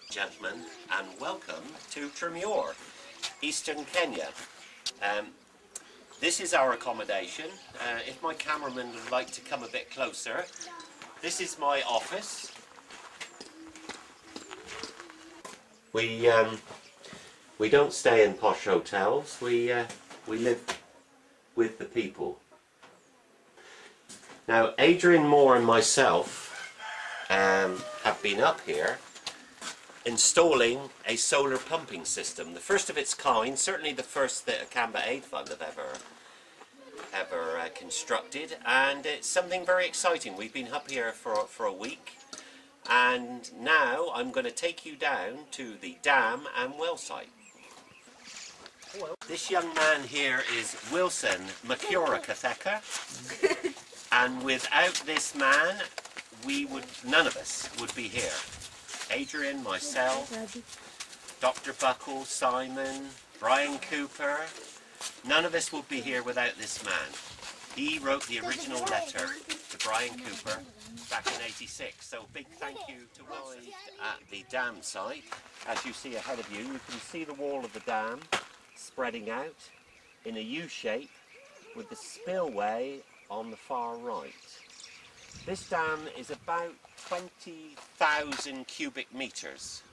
Gentlemen, and welcome to Tremure, Eastern Kenya. This is our accommodation. If my cameraman would like to come a bit closer, this is my office. We don't stay in posh hotels. We live with the people. Now, Adrian Moore and myself have been up here installing a solar pumping system, the first of its kind, certainly the first that Akamba Aid Fund have ever constructed, and it's something very exciting. We've been up here for a week, and now I'm going to take you down to the dam and well site. This young man here is Wilson Makura Katheka, and without this man, none of us would be here. Adrian, myself, Dr. Buckle, Simon, Brian Cooper, none of us would be here without this man. He wrote the original letter to Brian Cooper back in '86, so big thank you to us at the dam site. As you see ahead of you, you can see the wall of the dam spreading out in a U shape with the spillway on the far right. This dam is about 20,000 cubic meters,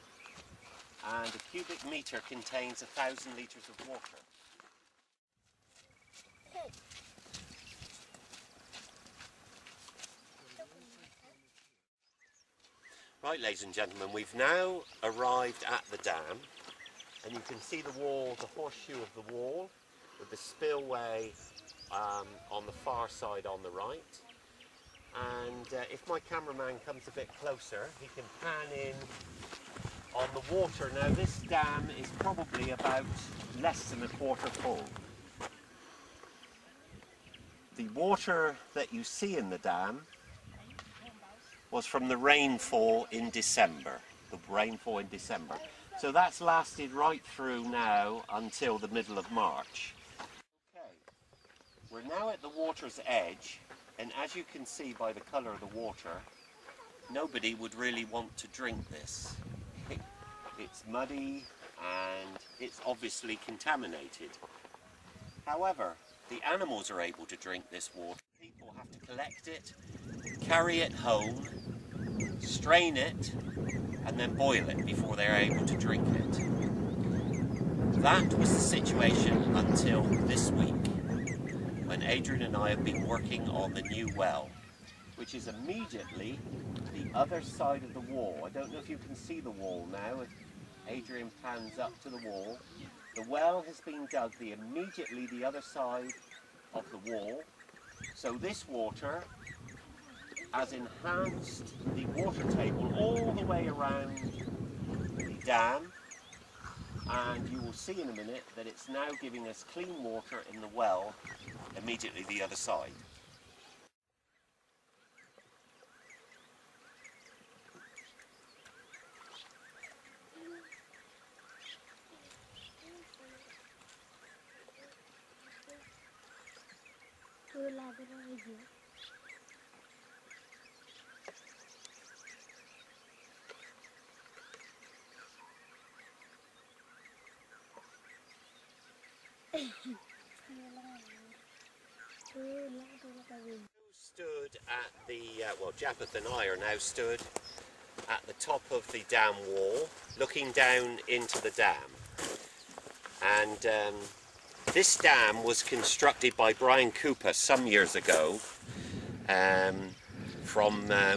and a cubic meter contains 1,000 litres of water. Right, ladies and gentlemen, we've now arrived at the dam, and you can see the wall, the horseshoe of the wall, with the spillway on the far side on the right. And if my cameraman comes a bit closer, he can pan in on the water. Now, this dam is probably about less than a quarter full. The water that you see in the dam was from the rainfall in December. So that's lasted right through now until the middle of March. Okay, we're now at the water's edge. And as you can see by the colour of the water, nobody would really want to drink this. It's muddy and it's obviously contaminated. However, the animals are able to drink this water. People have to collect it, carry it home, strain it, and then boil it before they're able to drink it. That was the situation until this week, when Adrian and I have been working on the new well, which is immediately the other side of the wall. I don't know if you can see the wall now, as Adrian pans up to the wall. The well has been dug immediately the other side of the wall, so this water has enhanced the water table all the way around the dam, and you will see in a minute that it's now giving us clean water in the well immediately the other side. Stood at the, well, Japeth and I are now stood at the top of the dam wall, looking down into the dam. And this dam was constructed by Brian Cooper some years ago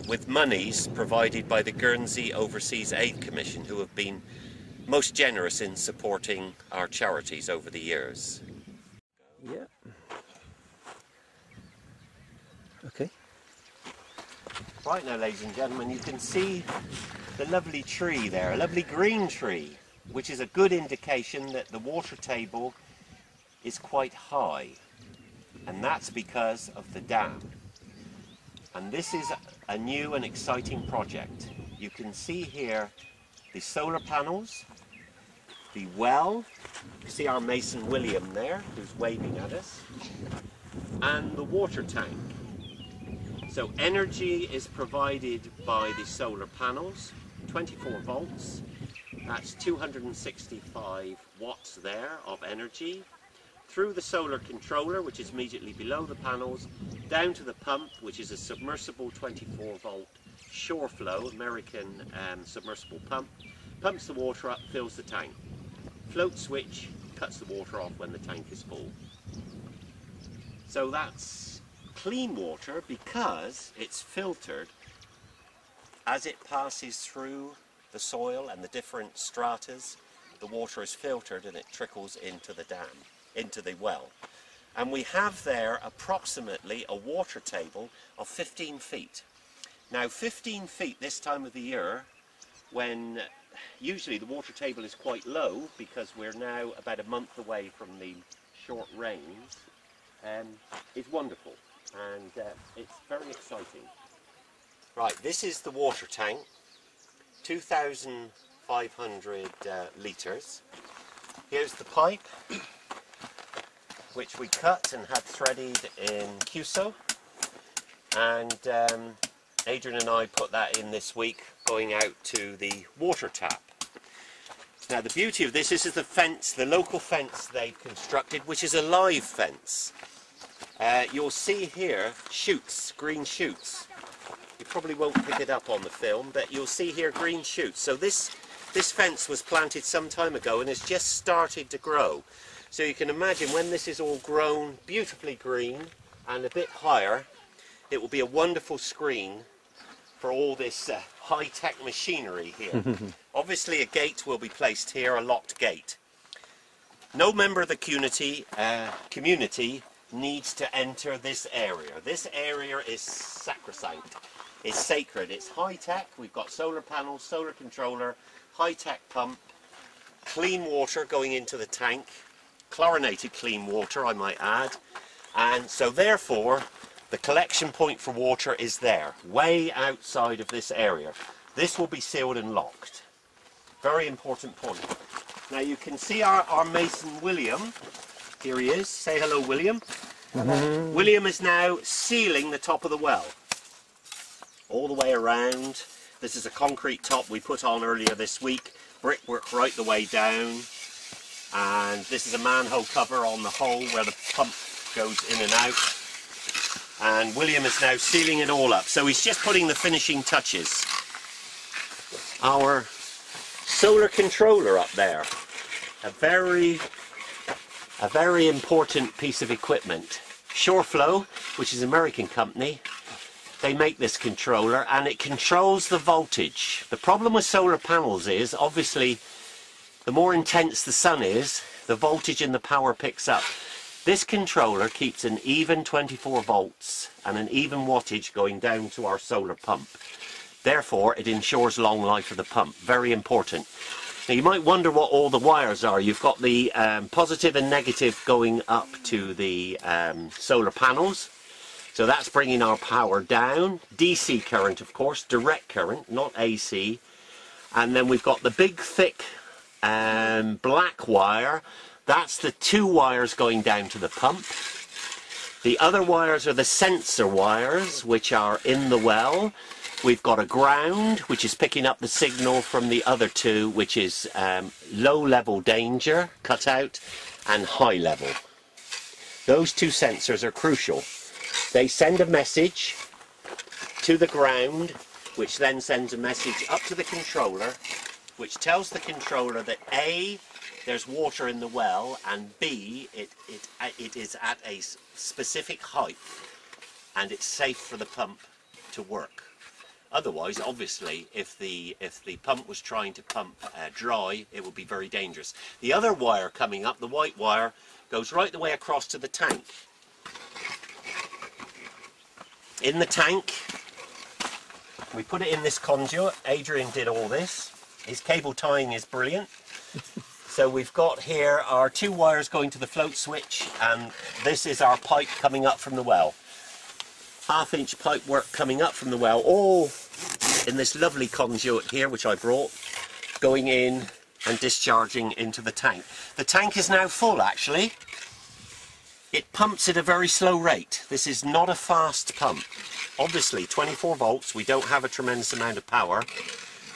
with monies provided by the Guernsey Overseas Aid Commission, who have been most generous in supporting our charities over the years. Yeah. Okay. Right now, ladies and gentlemen, you can see the lovely tree there, a lovely green tree, which is a good indication that the water table is quite high, and that's because of the dam. And this is a new and exciting project. You can see here the solar panels, the well, you see our Mason William there, who's waving at us, and the water tank. So energy is provided by the solar panels, 24 volts, That's 265 watts there of energy, through the solar controller, which is immediately below the panels, down to the pump, which is a submersible 24 volt Shoreflow American submersible pump. Pumps the water up, fills the tank. Float switch cuts the water off when the tank is full. So that's clean water because it's filtered as it passes through the soil and the different stratas. The water is filtered and it trickles into the dam, into the well. And we have there approximately a water table of 15 feet. Now 15 feet this time of the year, when usually the water table is quite low because we're now about a month away from the short rains, is wonderful, and it's very exciting. Right, this is the water tank, 2,500 litres. Here's the pipe, which we cut and had threaded in Cuso, and Adrian and I put that in this week, going out to the water tap. Now the beauty of this is the fence, the local fence they've constructed, which is a live fence. You'll see here shoots, green shoots. You probably won't pick it up on the film, but you'll see here green shoots. So this fence was planted some time ago and has just started to grow. So you can imagine when this is all grown beautifully green and a bit higher, it will be a wonderful screen for all this high-tech machinery here. Obviously a gate will be placed here, a locked gate. No member of the community needs to enter this area. This area is sacrosanct. It's sacred. It's high-tech. We've got solar panels, solar controller, high-tech pump, clean water going into the tank, chlorinated clean water I might add, and so therefore the collection point for water is there, way outside of this area. This will be sealed and locked. Very important point. Now you can see our mason William. Here he is. Say hello, William. William is now sealing the top of the well. All the way around. This is a concrete top we put on earlier this week. Brickwork right the way down. And this is a manhole cover on the hole where the pump goes in and out. And William is now sealing it all up. So he's just putting the finishing touches. Our solar controller up there. A very important piece of equipment. Shoreflow, which is an American company, they make this controller and it controls the voltage. The problem with solar panels is, obviously, the more intense the sun is, the voltage and the power picks up. This controller keeps an even 24 volts and an even wattage going down to our solar pump. Therefore, it ensures long life of the pump. Very important. Now you might wonder what all the wires are. You've got the positive and negative going up to the solar panels. So that's bringing our power down. DC current, of course, direct current, not AC. And then we've got the big, thick black wire. That's the two wires going down to the pump. The other wires are the sensor wires, which are in the well. We've got a ground, which is picking up the signal from the other two, which is low level danger, cut out, and high level. Those two sensors are crucial. They send a message to the ground, which then sends a message up to the controller, which tells the controller that A, there's water in the well, and B, it is at a specific height and it's safe for the pump to work. Otherwise, obviously, if the pump was trying to pump dry, it would be very dangerous. The other wire coming up, the white wire, goes right the way across to the tank. In the tank, we put it in this conduit. Adrian did all this. His cable tying is brilliant. So we've got here our two wires going to the float switch, and this is our pipe coming up from the well. Half-inch pipe work coming up from the well, all in this lovely conduit here, which I brought, going in and discharging into the tank. The tank is now full, actually. It pumps at a very slow rate. This is not a fast pump. Obviously, 24 volts, we don't have a tremendous amount of power,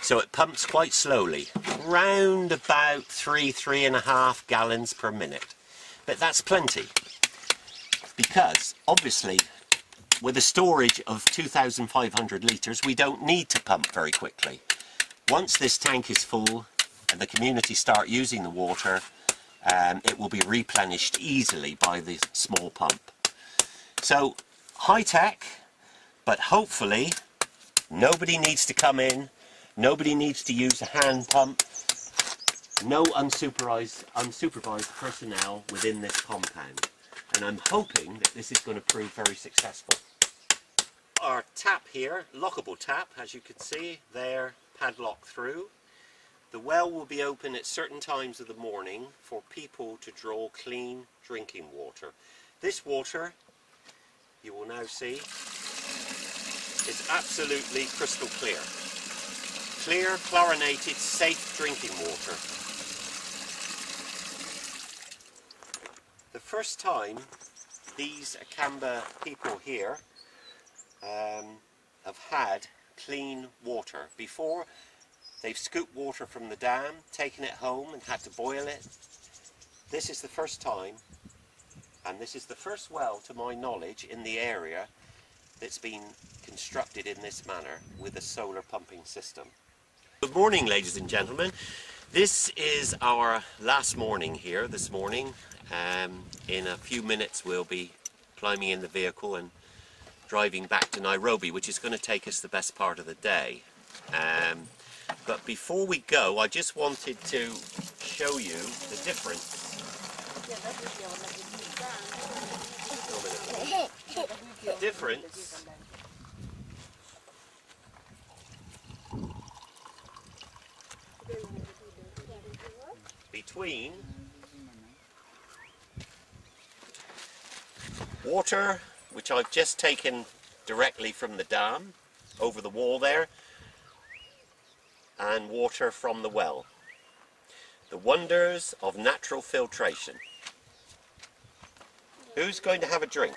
So it pumps quite slowly, round about 3.5 gallons per minute. But that's plenty, because obviously with a storage of 2,500 litres we don't need to pump very quickly. Once this tank is full and the community start using the water, it will be replenished easily by the small pump. So high tech, but hopefully nobody needs to come in, nobody needs to use a hand pump, no unsupervised personnel within this compound. And I'm hoping that this is going to prove very successful. Our tap here, lockable tap, as you can see there, padlock through. The well will be open at certain times of the morning for people to draw clean drinking water. This water, you will now see, is absolutely crystal clear. Clear, chlorinated, safe drinking water. The first time these Akamba people here have had clean water. Before, they've scooped water from the dam, taken it home and had to boil it. This is the first time, and this is the first well, to my knowledge, in the area that's been constructed in this manner with a solar pumping system. Good morning, ladies and gentlemen. This is our last morning here this morning. In a few minutes we'll be climbing in the vehicle and driving back to Nairobi, which is going to take us the best part of the day. But before we go, I just wanted to show you the difference. The difference between water, which I've just taken directly from the dam over the wall there, and water from the well. The wonders of natural filtration. Who's going to have a drink?